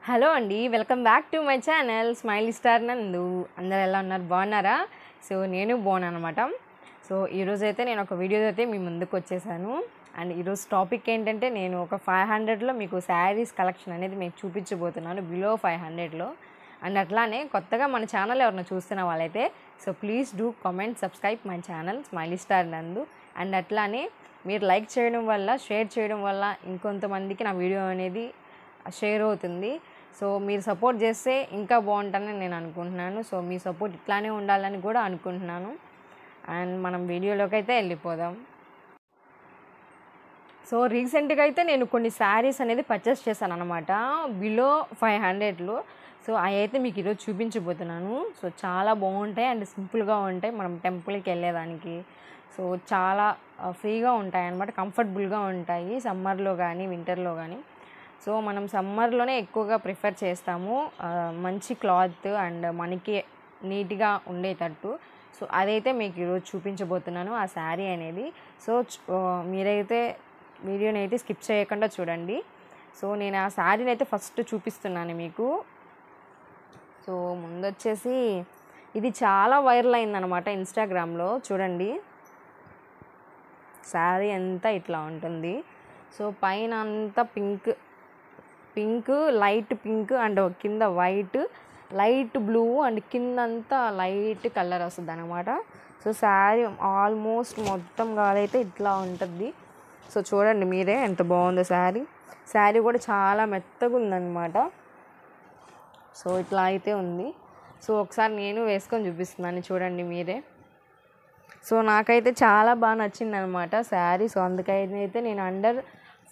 Hello అండి, welcome back to my channel smiley star నందు. అందరు ఎలా ఉన్నారు? బాగున్నారా? సో నేను బాగున్నాను అనమాట. సో ఈరోజైతే నేను ఒక వీడియో అయితే మీ ముందుకు వచ్చేసాను. అండ్ ఈరోజు టాపిక్ ఏంటంటే నేను ఒక 500లో మీకు శారీస్ కలెక్షన్ అనేది మీకు చూపించబోతున్నాను, బిలో 500లో. అండ్ అట్లానే కొత్తగా మన ఛానల్ ఎవరైనా చూస్తున్న వాళ్ళైతే so please do comment subscribe my channel smiley star నందు. అండ్ అట్లానే మీరు లైక్ చేయడం వల్ల, షేర్ చేయడం వల్ల ఇంకొంతమందికి నా వీడియో అనేది షేర్ అవుతుంది. సో మీరు సపోర్ట్ చేస్తే ఇంకా బాగుంటుందని నేను అనుకుంటున్నాను. సో మీ సపోర్ట్ ఇట్లానే ఉండాలని కూడా అనుకుంటున్నాను. అండ్ మనం వీడియోలోకి అయితే వెళ్ళిపోదాం. సో రీసెంట్గా అయితే నేను కొన్ని శారీస్ అనేది పర్చేస్ చేశాను అనమాట, బిలో 500లో. సో అవి అయితే మీకు ఈరోజు చూపించబోతున్నాను. సో చాలా బాగుంటాయి అండ్ సింపుల్గా ఉంటాయి, మనం టెంపుల్కి వెళ్ళేదానికి. సో చాలా ఫ్రీగా ఉంటాయి అన్నమాట, కంఫర్టబుల్గా ఉంటాయి సమ్మర్లో కానీ వింటర్లో కానీ. సో మనం సమ్మర్లోనే ఎక్కువగా ప్రిఫర్ చేస్తాము, మంచి క్లాత్ అండ్ మనకి నీట్గా ఉండేటట్టు. సో అదైతే మీకు ఈరోజు చూపించబోతున్నాను, ఆ శారీ అనేది. సో మీరైతే వీడియోని అయితే స్కిప్ చేయకుండా చూడండి. సో నేను ఆ శారీని అయితే ఫస్ట్ చూపిస్తున్నాను మీకు. సో ముందొచ్చేసి ఇది చాలా వైరల్ అయిందనమాట ఇన్స్టాగ్రామ్లో. చూడండి శారీ అంతా ఇట్లా ఉంటుంది. సో పైన అంతా పింక్ లైట్ పింక్ అండ్ కింద వైట్ లైట్ బ్లూ అండ్ కిందంతా లైట్ కలర్ వస్తుంది అనమాట. సో శారీ ఆల్మోస్ట్ మొత్తం కాదైతే ఇట్లా ఉంటుంది. సో చూడండి మీరే ఎంత బాగుందో శారీ కూడా చాలా మెత్తగా ఉందన్నమాట. సో ఇట్లా అయితే ఉంది. సో ఒకసారి నేను వేసుకొని చూపిస్తున్నాను, చూడండి మీరే. సో నాకైతే చాలా బాగా నచ్చింది అనమాట శారీ. సో అందుకైతే నేను అండర్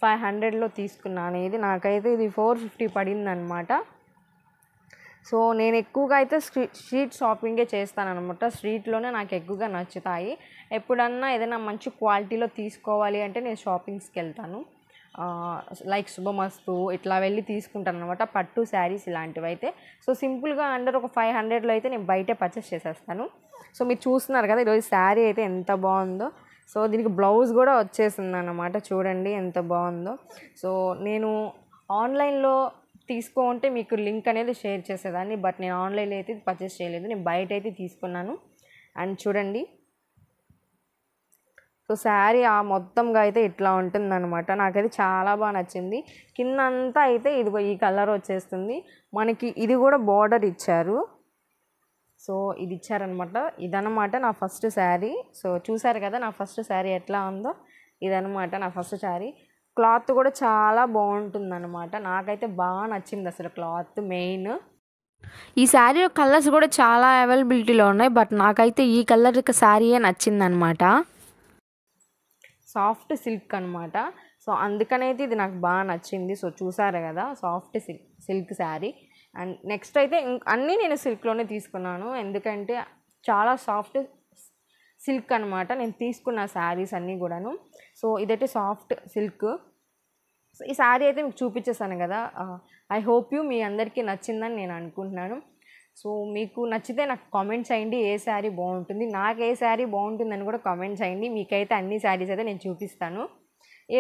500లో తీసుకున్నాను. ఇది నాకైతే ఇది 450 పడింది అనమాట. సో నేను ఎక్కువగా అయితే స్ట్రీట్ షాపింగే చేస్తాను అనమాట. స్ట్రీట్లోనే నాకు ఎక్కువగా నచ్చుతాయి. ఎప్పుడన్నా ఏదైనా మంచి క్వాలిటీలో తీసుకోవాలి అంటే నేను షాపింగ్స్కి వెళ్తాను, లైక్ శుభమస్తు ఇట్లా వెళ్ళి తీసుకుంటాను అనమాట, పట్టు శారీస్ ఇలాంటివి అయితే. సో సింపుల్గా అండర్ ఒక 500లో అయితే నేను బయటే పర్చేస్ చేసేస్తాను. సో మీరు చూస్తున్నారు కదా ఈరోజు శారీ అయితే ఎంత బాగుందో. సో దీనికి బ్లౌజ్ కూడా వచ్చేసింది అన్నమాట, చూడండి ఎంత బాగుందో. సో నేను ఆన్లైన్లో తీసుకుంటే మీకు లింక్ అనేది షేర్ చేసేదాన్ని, బట్ నేను ఆన్లైన్లో అయితే పర్చేస్ చేయలేదు, నేను బయట అయితే తీసుకున్నాను. అండ్ చూడండి సో శారీ మొత్తంగా అయితే ఇట్లా ఉంటుందన్నమాట. నాకైతే చాలా బాగా నచ్చింది. కింద అంతా అయితే ఇదిగో ఈ కలర్ వచ్చేస్తుంది మనకి. ఇది కూడా బార్డర్ ఇచ్చారు. సో ఇది ఇచ్చారనమాట. ఇదనమాట నా ఫస్ట్ శారీ. సో చూసారు కదా నా ఫస్ట్ శారీ ఎట్లా ఉందో. ఇదనమాట నా ఫస్ట్ శారీ. క్లాత్ కూడా చాలా బాగుంటుందన్నమాట, నాకైతే బాగా నచ్చింది అసలు క్లాత్ మెయిన్. ఈ శారీ కలర్స్ కూడా చాలా అవైలబిలిటీలో ఉన్నాయి, బట్ నాకైతే ఈ కలర్ శారీయే నచ్చిందనమాట. సాఫ్ట్ సిల్క్ అనమాట. సో అందుకనైతే ఇది నాకు బాగా నచ్చింది. సో చూసారు కదా soft silk sari. And next అయితే అన్నీ నేను సిల్క్లోనే తీసుకున్నాను, ఎందుకంటే చాలా సాఫ్ట్ సిల్క్ అనమాట నేను తీసుకున్న శారీస్ అన్నీ కూడాను. సో ఇదైతే సాఫ్ట్ సిల్క్. సో ఈ శారీ అయితే మీకు చూపించేసాను కదా. ఐ హోప్ మీ అందరికీ నచ్చిందని నేను అనుకుంటున్నాను. సో మీకు నచ్చితే నాకు కామెంట్ చేయండి ఏ శారీ బాగుంటుంది, నాకు ఏ శారీ బాగుంటుందని కూడా కామెంట్ చేయండి. మీకైతే అన్ని శారీస్ అయితే నేను చూపిస్తాను.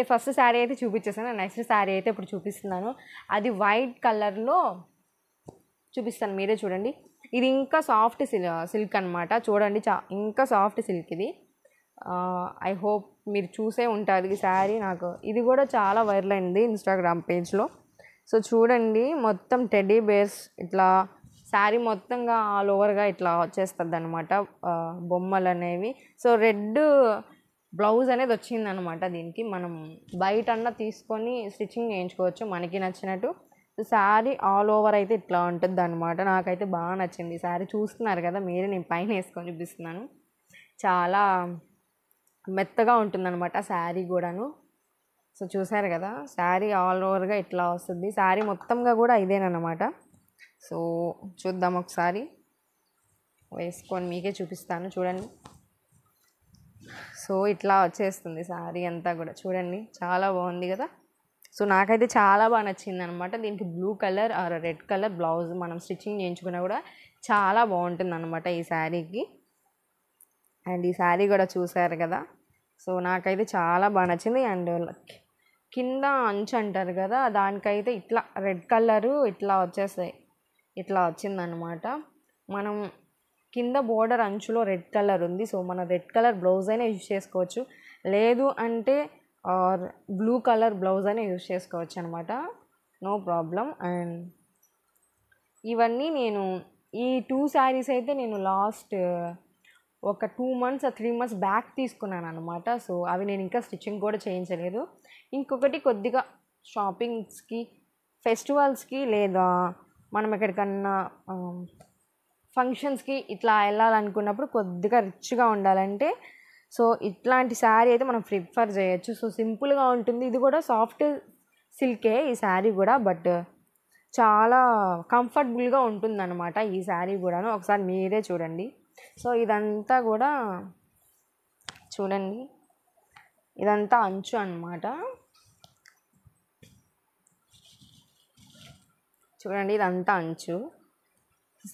ఫస్ట్ శారీ అయితే చూపించేసాను, నెక్స్ట్ శారీ అయితే ఇప్పుడు చూపిస్తున్నాను. అది వైట్ కలర్లో చూపిస్తాను, మీరే చూడండి. ఇది ఇంకా సాఫ్ట్ సిల్క్ అనమాట, చూడండి ఇంకా సాఫ్ట్ సిల్క్ ఇది. ఐ హోప్ మీరు చూసే ఉంటారు ఈ శారీ. నాకు ఇది కూడా చాలా వైరల్ అయింది ఇన్స్టాగ్రామ్ పేజ్లో. సో చూడండి మొత్తం టెడ్డీ బేర్స్ ఇట్లా శారీ మొత్తంగా ఆల్ ఓవర్గా ఇట్లా వచ్చేస్తుంది అనమాట, బొమ్మలు అనేవి. సో రెడ్ బ్లౌజ్ అనేది వచ్చిందనమాట దీనికి. మనం బయట అన్న తీసుకొని స్టిచ్చింగ్ చేయించుకోవచ్చు మనకి నచ్చినట్టు. శారీ ఆల్ ఓవర్ అయితే ఇట్లా ఉంటుంది అనమాట. నాకైతే బాగా నచ్చింది శారీ. చూస్తున్నారు కదా మీరే, నేను పైన వేసుకొని చూపిస్తున్నాను. చాలా మెత్తగా ఉంటుందన్నమాట శారీ కూడాను. సో చూసారు కదా శారీ ఆల్ ఓవర్గా ఇట్లా వస్తుంది. శారీ మొత్తంగా కూడా ఇదేనమాట. సో చూద్దాం ఒకసారి వేసుకొని మీకే చూపిస్తాను, చూడండి. సో ఇట్లా వచ్చేస్తుంది శారీ అంతా కూడా, చూడండి చాలా బాగుంది కదా. సో నాకైతే చాలా బాగా నచ్చింది అనమాట. దీనికి blue colour or red colour blouse మనం స్టిచ్చింగ్ చేయించుకున్నా కూడా చాలా బాగుంటుంది అనమాట ఈ శారీకి. అండ్ ఈ శారీ కూడా చూసారు కదా. సో నాకైతే చాలా బాగా నచ్చింది. అండ్ కింద అంచు అంటారు కదా, దానికైతే ఇట్లా రెడ్ కలరు ఇట్లా వచ్చేస్తాయి, ఇట్లా వచ్చిందనమాట. మనం కింద బోర్డర్ అంచులో రెడ్ కలర్ ఉంది. సో మన రెడ్ కలర్ బ్లౌజ్ అయినా యూజ్ చేసుకోవచ్చు, లేదు అంటే బ్లూ కలర్ బ్లౌజ్ అయినా యూజ్ చేసుకోవచ్చు అనమాట, నో ప్రాబ్లం. అండ్ ఇవన్నీ నేను ఈ 2 శారీస్ అయితే నేను లాస్ట్ ఒక 2 months 3 months బ్యాక్ తీసుకున్నాను అనమాట. సో అవి నేను ఇంకా స్టిచ్చింగ్ కూడా చేయించలేదు. ఇంకొకటి కొద్దిగా షాపింగ్స్కి, ఫెస్టివల్స్కి, లేదా మనం ఎక్కడికన్నా ఫంక్షన్స్కి ఇట్లా వెళ్ళాలనుకున్నప్పుడు కొద్దిగా రిచ్గా ఉండాలంటే సో ఇట్లాంటి శారీ అయితే మనం ప్రిఫర్ చేయొచ్చు. సో సింపుల్గా ఉంటుంది, ఇది కూడా సాఫ్ట్ సిల్కే ఈ శారీ కూడా, బట్ చాలా కంఫర్టబుల్గా ఉంటుందన్నమాట ఈ శారీ కూడాను. ఒకసారి మీరే చూడండి. సో ఇదంతా కూడా చూడండి, ఇదంతా అంచు అన్నమాట. చూడండి ఇదంతా అంచు.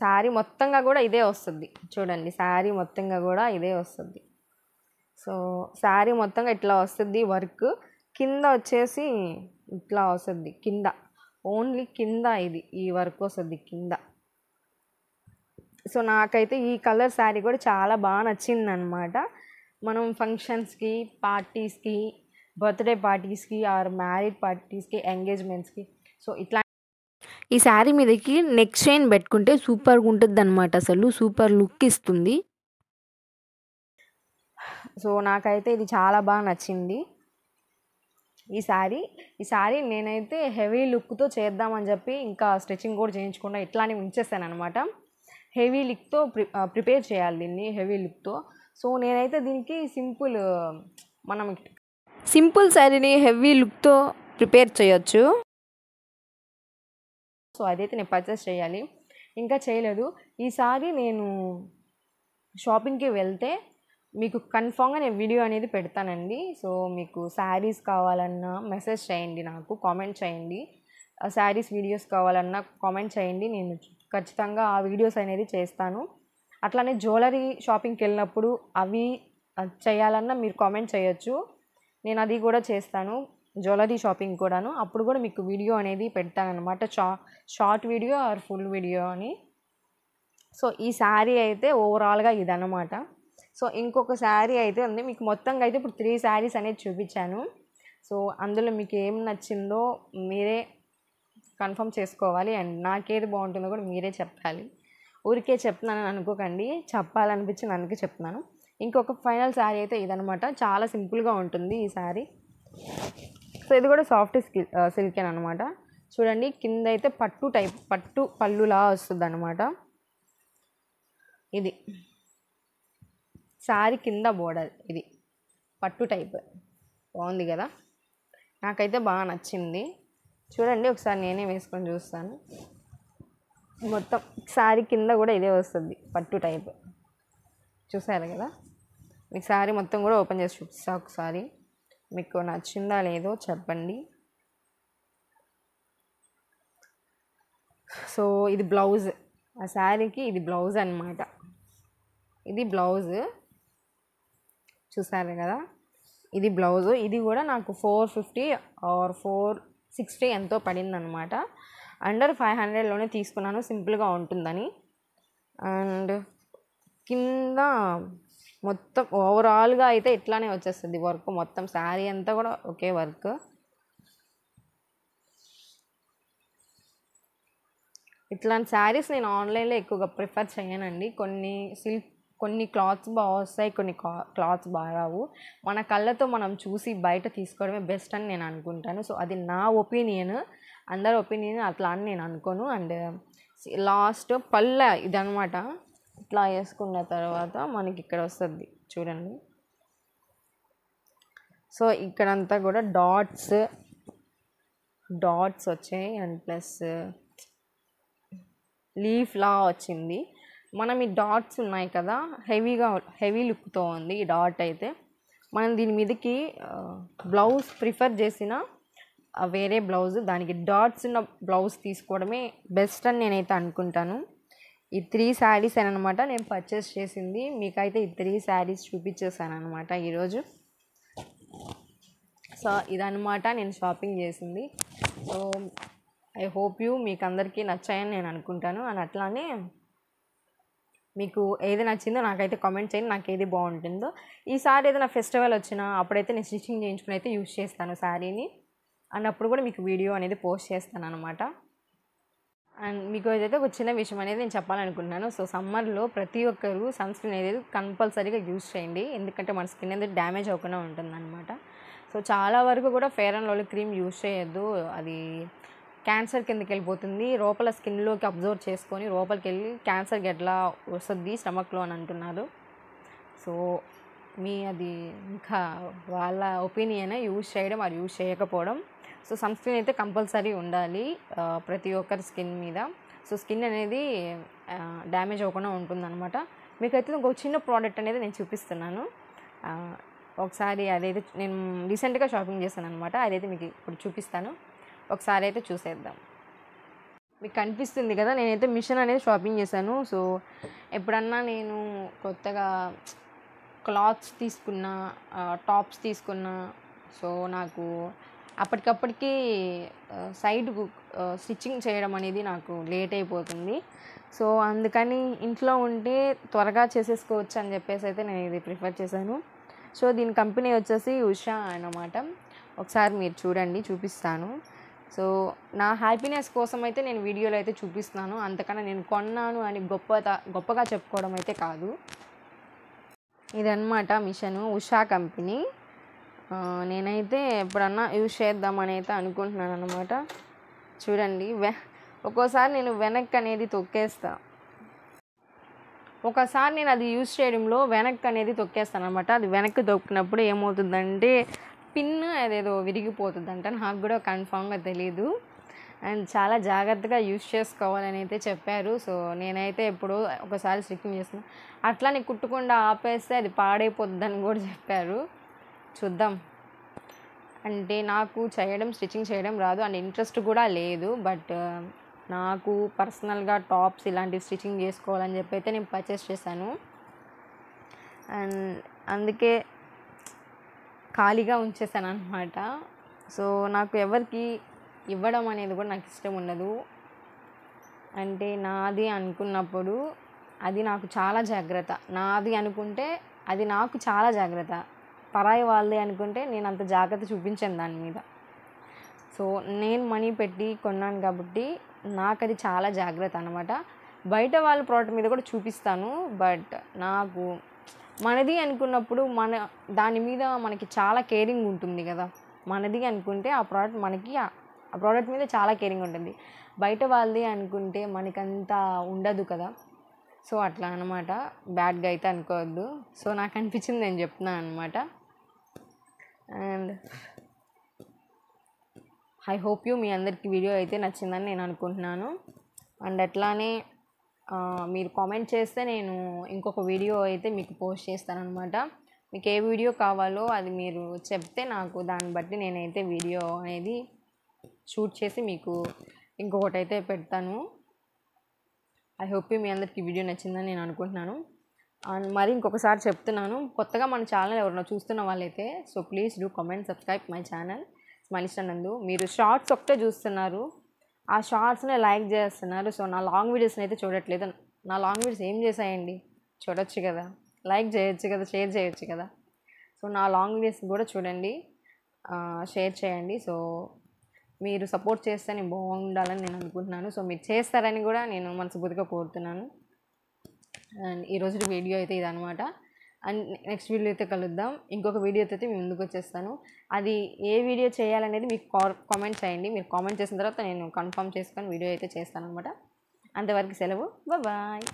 శారీ మొత్తంగా కూడా ఇదే వస్తుంది. చూడండి శారీ మొత్తంగా కూడా ఇదే వస్తుంది. సో శారీ మొత్తంగా ఇట్లా వస్తుంది వర్క్. కింద వచ్చేసి ఇట్లా వస్తుంది, కింద ఓన్లీ కింద ఇది ఈ వర్క్ వస్తుంది కింద. సో నాకైతే ఈ కలర్ శారీ కూడా చాలా బాగా నచ్చిందనమాట. మనం ఫంక్షన్స్కి, పార్టీస్కి, బర్త్డే పార్టీస్కి ఆర్ మ్యారేజ్ పార్టీస్కి, ఎంగేజ్మెంట్స్కి సో ఇట్లా ఈ శారీ మీదకి నెక్ చైన్ పెట్టుకుంటే సూపర్గా ఉంటుంది అనమాట, అసలు సూపర్ లుక్ ఇస్తుంది. సో నాకైతే ఇది చాలా బాగా నచ్చింది ఈ శారీ నేనైతే హెవీ లుక్తో చేద్దామని చెప్పి ఇంకా స్టిచ్చింగ్ కూడా చేయించకుండా ఇట్లానే ఉంచేస్తాను అనమాట. హెవీ లుక్తో ప్రిపేర్ చేయాలి దీన్ని, హెవీ లుక్తో. సో నేనైతే దీనికి మనం సింపుల్ శారీని హెవీ లుక్తో ప్రిపేర్ చేయొచ్చు. సో అదైతే నేను పర్చేస్ చేయాలి, ఇంకా చేయలేదు. ఈసారి నేను షాపింగ్కి వెళ్తే మీకు కన్ఫామ్గా నేను వీడియో అనేది పెడతానండి. సో మీకు శారీస్ కావాలన్నా మెసేజ్ చేయండి, నాకు కామెంట్ చేయండి. శారీస్ వీడియోస్ కావాలన్నా కామెంట్ చేయండి, నేను ఖచ్చితంగా ఆ వీడియోస్ అనేది చేస్తాను. అట్లానే జ్యువెలరీ షాపింగ్కి వెళ్ళినప్పుడు అవి చేయాలన్నా మీరు కామెంట్ చేయొచ్చు, నేను అది కూడా చేస్తాను, జ్యువెలరీ షాపింగ్ కూడాను. అప్పుడు కూడా మీకు వీడియో అనేది పెడతానమాట, short video or full video అని. సో ఈ శారీ అయితే ఓవరాల్గా ఇదన్నమాట. సో ఇంకొక శారీ అయితే ఉంది, మీకు మొత్తంగా అయితే ఇప్పుడు 3 శారీస్ అనేది చూపించాను. సో అందులో మీకు ఏం నచ్చిందో మీరే కన్ఫర్మ్ చేసుకోవాలి, అండ్ నాకేది బాగుంటుందో కూడా మీరే చెప్పాలి. ఊరికే చెప్తున్నాను అనుకోకండి, చెప్పాలనిపించింది అందుకే చెప్తున్నాను. ఇంకొక ఫైనల్ శారీ అయితే ఇదనమాట, చాలా సింపుల్గా ఉంటుంది ఈ శారీ. సో ఇది కూడా సాఫ్ట్ సిల్కేన్ అనమాట. చూడండి కింద అయితే పట్టు పళ్ళులా వస్తుంది అనమాట. ఇది శారీ కింద బోర్డర్, ఇది పట్టు టైప్, బాగుంది కదా, నాకైతే బాగా నచ్చింది. చూడండి ఒకసారి నేనే వేసుకొని చూస్తాను. మొత్తం శారీ కింద కూడా ఇదే వస్తుంది, పట్టు టైప్, చూసారు కదా. మీకు శారీ మొత్తం కూడా ఓపెన్ చేసి చూపిస్తా ఒకసారి, మీకు నచ్చిందా లేదో చెప్పండి. సో ఇది బ్లౌజ్, ఆ శారీకి ఇది బ్లౌజ్ అనమాట. ఇది బ్లౌజ్ చూసారు కదా, ఇది బ్లౌజు. ఇది కూడా నాకు 450 ఆర్ 460 ఎంతో పడిందనమాట. అండర్ 500లోనే తీసుకున్నాను, సింపుల్గా ఉంటుందని. అండ్ కింద మొత్తం ఓవరాల్గా అయితే ఇట్లానే వచ్చేస్తుంది వర్క్, మొత్తం శారీ అంతా కూడా ఒకే వర్క్. ఇట్లాంటి శారీస్ నేను ఆన్లైన్లో ఎక్కువగా ప్రిఫర్ చేయనండి. కొన్ని క్లాత్స్ బాగా వస్తాయి, కొన్ని క్లాత్స్ బాగా రావు. మన కళ్ళతో మనం చూసి బయట తీసుకోవడమే బెస్ట్ అని నేను అనుకుంటాను. సో అది నా ఒపీనియన్, అందరి ఒపీనియన్ అట్లా అని నేను అనుకోను. అండ్ లాస్ట్ పళ్ళ ఇదనమాట, ఇట్లా వేసుకున్న తర్వాత మనకి ఇక్కడ వస్తుంది చూడండి. సో ఇక్కడంతా కూడా డాట్స్ వచ్చాయి, అండ్ ప్లస్ లీఫ్ లా వచ్చింది. మనం ఈ డాట్స్ ఉన్నాయి కదా, హెవీ లుక్తో ఉంది ఈ డాట్ అయితే. మనం దీని మీదకి బ్లౌజ్ ప్రిఫర్ చేసిన వేరే బ్లౌజ్, దానికి డాట్స్ ఉన్న బ్లౌజ్ తీసుకోవడమే బెస్ట్ అని నేనైతే అనుకుంటాను. ఈ 3 శారీస్ అనమాట నేను పర్చేస్ చేసింది. మీకైతే ఈ 3 శారీస్ చూపించేసాను అనమాట ఈరోజు. సో ఇదన్నమాట నేను షాపింగ్ చేసింది. సో ఐ హోప్ మీకు అందరికీ నచ్చాయని నేను అనుకుంటాను. అండ్ అట్లానే మీకు ఏది నచ్చిందో నాకైతే కామెంట్ చేయండి, నాకు ఏది బాగుంటుందో. ఈసారి ఏదైనా ఫెస్టివల్ వచ్చినా అప్పుడైతే నేను స్టిచ్చింగ్ చేయించుకుని అయితే యూజ్ చేస్తాను శారీని. అండ్ అప్పుడు కూడా మీకు వీడియో అనేది పోస్ట్ చేస్తాను అనమాట. అండ్ మీకు ఏదైతే ఒక చిన్న విషయం అనేది నేను చెప్పాలనుకుంటున్నాను. సో సమ్మర్లో ప్రతి ఒక్కరు సన్ స్క్రీన్ అనేది కంపల్సరీగా యూజ్ చేయండి, ఎందుకంటే మన స్కిన్ అనేది డ్యామేజ్ అవ్వకుండా ఉంటుందన్నమాట. సో చాలా వరకు కూడా fair and lovely cream use చేయొద్దు, అది క్యాన్సర్ కిందకి వెళ్ళిపోతుంది. లోపల స్కిన్లోకి అబ్జర్వ్ చేసుకొని లోపలికి వెళ్ళి క్యాన్సర్ ఎట్లా వస్తుంది స్టమక్లో అని అంటున్నారు. సో అది ఇంకా వాళ్ళ ఒపీనియన్, యూజ్ చేయడం అది యూజ్ చేయకపోవడం. సో సన్ స్క్రీన్ అయితే కంపల్సరీ ఉండాలి ప్రతి ఒక్కరి స్కిన్ మీద. సో స్కిన్ అనేది డ్యామేజ్ అవ్వకుండా ఉంటుందన్నమాట. మీకైతే ఇంకొక చిన్న ప్రోడక్ట్ అనేది నేను చూపిస్తున్నాను. ఒకసారి అదైతే నేను రీసెంట్గా షాపింగ్ చేశాను అనమాట, అదైతే మీకు ఇప్పుడు చూపిస్తాను. ఒకసారి అయితే చూసేద్దాం. మీకు కనిపిస్తుంది కదా, నేనైతే మిషన్ అనేది షాపింగ్ చేశాను. సో ఎప్పుడన్నా నేను కొత్తగా క్లాత్స్ తీసుకున్నా, టాప్స్ తీసుకున్నా, సో నాకు అప్పటికప్పటికి సైడ్ స్టిచ్చింగ్ చేయడం అనేది నాకు లేట్ అయిపోతుంది. సో అందుకని ఇంట్లో ఉంటే త్వరగా చేసేసుకోవచ్చు అని చెప్పేసి అయితే నేను ఇది ప్రిఫర్ చేశాను. సో దీని కంపెనీ వచ్చేసి ఉషా అన్నమాట. ఒకసారి మీరు చూడండి, చూపిస్తాను. సో నా హ్యాపీనెస్ కోసం అయితే నేను వీడియోలో అయితే చూపిస్తున్నాను, అంతకన్నా నేను కొన్నాను అని గొప్పగా చెప్పుకోవడం అయితే కాదు. ఇదన్నమాట మిషను, ఉషా కంపెనీ. నేనైతే ఎప్పుడన్నా యూజ్ చేద్దామని అయితే అనుకుంటున్నాను అనమాట. చూడండి, ఒక్కోసారి నేను వెనక్కి అనేది తొక్కేస్తా, ఒకసారి నేను అది యూజ్ చేయడంలో వెనక్కి అనేది తొక్కేస్తాను అనమాట. అది వెనక్కి తొక్కినప్పుడు ఏమవుతుందంటే పిన్ అదేదో విరిగిపోతుందంట, నాకు కూడా కన్ఫామ్గా తెలీదు. అండ్ చాలా జాగ్రత్తగా యూజ్ చేసుకోవాలని అయితే చెప్పారు. సో నేనైతే ఎప్పుడు ఒకసారి స్టిచ్చింగ్ చేస్తున్నాను, అట్లానే కుట్టకుండా ఆపేస్తే అది పాడైపోతుందని కూడా చెప్పారు. చూద్దాం. అంటే నాకు స్టిచ్చింగ్ చేయడం రాదు అండ్ ఇంట్రెస్ట్ కూడా లేదు. బట్ నాకు పర్సనల్గా టాప్స్ ఇలాంటివి స్టిచ్చింగ్ చేసుకోవాలని చెప్పి అయితే నేను పర్చేస్ చేశాను. అండ్ అందుకే ఖాళీగా ఉంచేసాను అనమాట. సో నాకు ఎవరికి ఇవ్వడం అనేది కూడా నాకు ఇష్టం ఉండదు. అంటే నాది అనుకున్నప్పుడు అది నాకు చాలా జాగ్రత్త, నాది అనుకుంటే అది నాకు చాలా జాగ్రత్త, పరాయి వాళ్ళది అనుకుంటే నేను అంత జాగ్రత్త చూపించాను దాని మీద. సో నేను మనీ పెట్టి కొన్నాను కాబట్టి నాకు అది చాలా జాగ్రత్త అనమాట. బయట వాళ్ళ ప్రోడక్ట్ మీద కూడా చూపిస్తాను, బట్ నాకు మనది అనుకున్నప్పుడు దాని మీద మనకి చాలా కేరింగ్ ఉంటుంది కదా. మనది అనుకుంటే ఆ ప్రోడక్ట్ మీద చాలా కేరింగ్ ఉంటుంది. బయట వాళ్ళది అనుకుంటే మనకంత ఉండదు కదా. సో అట్లా అనమాట, బ్యాడ్గా అయితే అనుకోవద్దు. సో నాకు అనిపించింది నేను చెప్తున్నాను అనమాట. అండ్ ఐ హోప్ మీ అందరికీ వీడియో అయితే నచ్చిందని నేను అనుకుంటున్నాను. అండ్ అట్లానే మీరు కామెంట్ చేస్తే నేను ఇంకొక వీడియో అయితే మీకు పోస్ట్ చేస్తానన్నమాట. మీకు ఏ వీడియో కావాలో అది మీరు చెప్తే నాకు దాన్ని బట్టి నేనైతే వీడియో అనేది షూట్ చేసి మీకు ఇంకొకటి అయితే పెడతాను. ఐ హోప్ మీ అందరికీ వీడియో నచ్చిందని నేను అనుకుంటున్నాను. అండ్ మరి ఇంకొకసారి చెప్తున్నాను, కొత్తగా మన ఛానల్ ఎవరైనా చూస్తున్న వాళ్ళైతే so please do comment, subscribe my channel Smilish Nandu. మీరు షార్ట్స్ ఒకటే చూస్తున్నారు, ఆ షార్ట్స్ని లైక్ చేస్తున్నారు. సో నా లాంగ్ వీడియోస్ని అయితే చూడట్లేదు. నా లాంగ్ వీడియోస్ ఏం చేసాయండి, చూడొచ్చు కదా, లైక్ చేయొచ్చు కదా, షేర్ చేయొచ్చు కదా. సో నా లాంగ్ వీడియోస్ కూడా చూడండి, షేర్ చేయండి. సో మీరు సపోర్ట్ చేస్తే నేను బాగుండాలని నేను అనుకుంటున్నాను. సో మీరు చేస్తారని కూడా నేను మనస్ఫూర్తిగా కోరుతున్నాను. అండ్ ఈరోజు వీడియో అయితే ఇదనమాట. అండ్ నెక్స్ట్ వీడియో అయితే కలుద్దాం. ఇంకొక వీడియో అయితే మేము ముందుకు వచ్చేస్తాను. అది ఏ వీడియో చేయాలనేది మీకు కామెంట్ చేయండి. మీరు కామెంట్ చేసిన తర్వాత నేను కన్ఫర్మ్ చేసుకొని వీడియో అయితే చేస్తాను అనమాట. అంతవరకు సెలవు, బాయ్.